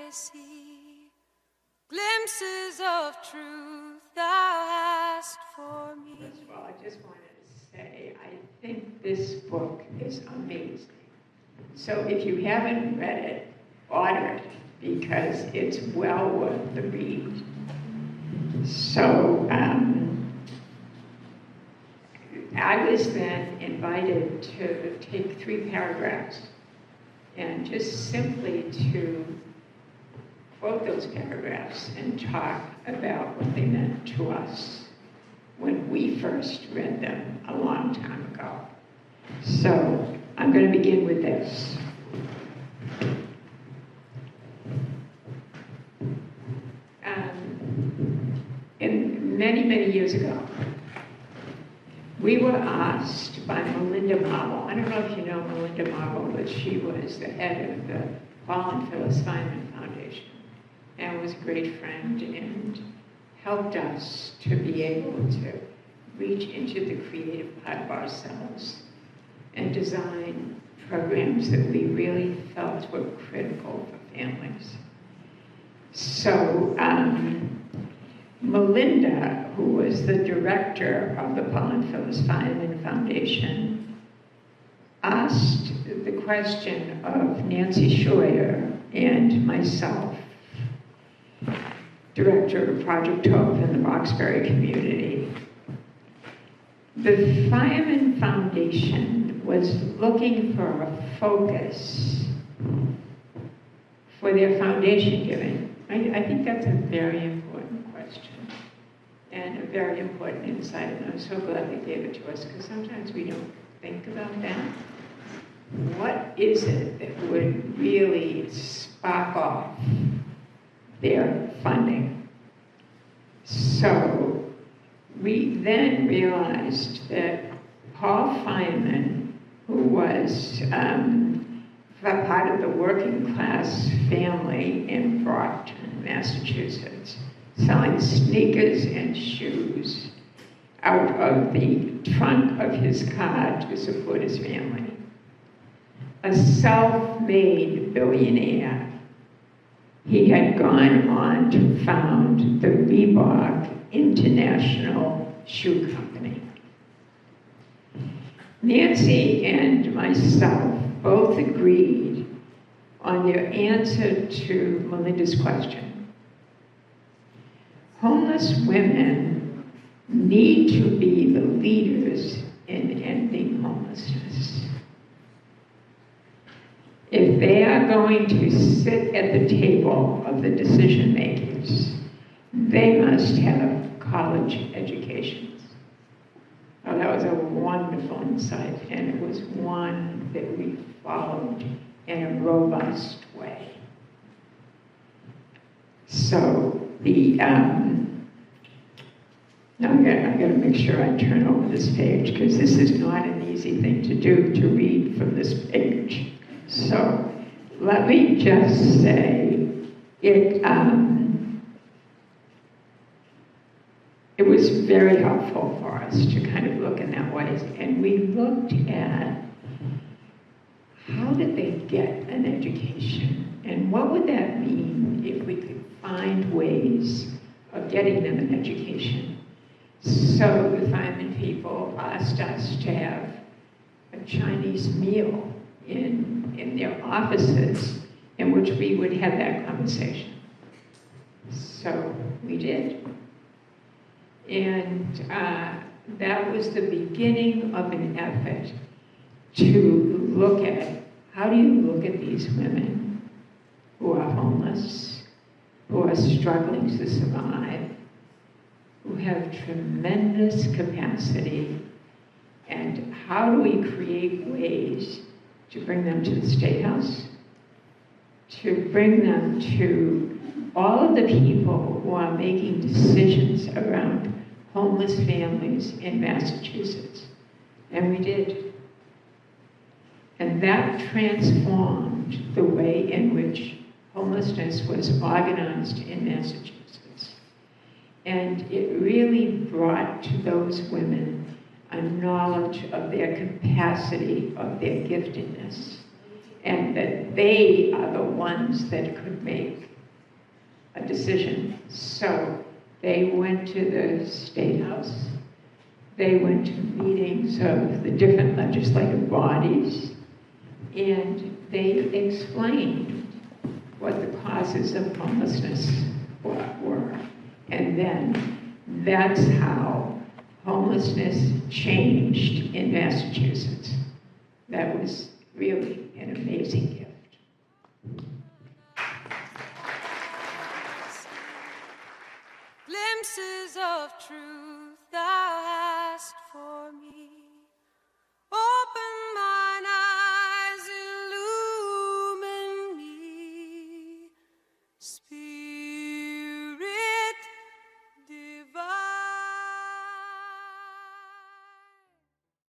I see glimpses of truth thou hast for me. First of all, I just wanted to say, I think this book is amazing. So if you haven't read it, order it, because it's well worth the read. So I was then invited to take 3 paragraphs and just simply to quote those paragraphs and talk about what they meant to us when we first read them a long time ago. So I'm going to begin with this. Many years ago, we were asked by Melinda Marble. I don't know if you know Melinda Marble, but she was the head of the Paul and Phyllis Feynman Foundation and was a great friend and helped us to be able to reach into the creative part of ourselves and design programs that we really felt were critical for families. So Melinda, who was the director of the Paul and Phyllis Feynman Foundation, asked the question of Nancy Schroeder and myself, director of Project Hope in the Roxbury community. The Feynman Foundation was looking for a focus for their foundation giving. I think that's a very important question and a very important insight, and I'm so glad they gave it to us, because sometimes we don't think about that. What is it that would really spark off their funding? So we then realized that Paul Feynman, who was part of the working class family in Brockton, Massachusetts, selling sneakers and shoes out of the trunk of his car to support his family. A self-made billionaire. He had gone on to found the Reebok International Shoe Company. Nancy and myself both agreed on their answer to Melinda's question. Homeless women need to be the leaders in ending homelessness. If they are going to sit at the table of the decision makers, they must have college educations. Oh, that was a wonderful insight, and it was one that we followed in a robust way. So now I got to make sure I turn over this page, because this is not an easy thing to do, to read from this page. So let me just say it was very helpful for us to kind of look in that way. And we looked at how did they get an education? And what would that mean if we could find ways of getting them an education? So the Feynman people asked us to have a Chinese meal in their offices in which we would have that conversation. So we did. And that was the beginning of an effort to look at, how do you look at these women who are homeless, who are struggling to survive, who have tremendous capacity, and how do we create ways to bring them to the State House, to bring them to all of the people who are making decisions around homeless families in Massachusetts. And we did. And that transformed the way in which homelessness was organized in Massachusetts. And it really brought to those women a knowledge of their capacity, of their giftedness, and that they are the ones that could make a decision. So they went to the State House. They went to meetings of the different legislative bodies, and they explained what the causes of homelessness were. And then that's how homelessness changed in Massachusetts. That was really an amazing gift. Glimpses of truth thou hast for me.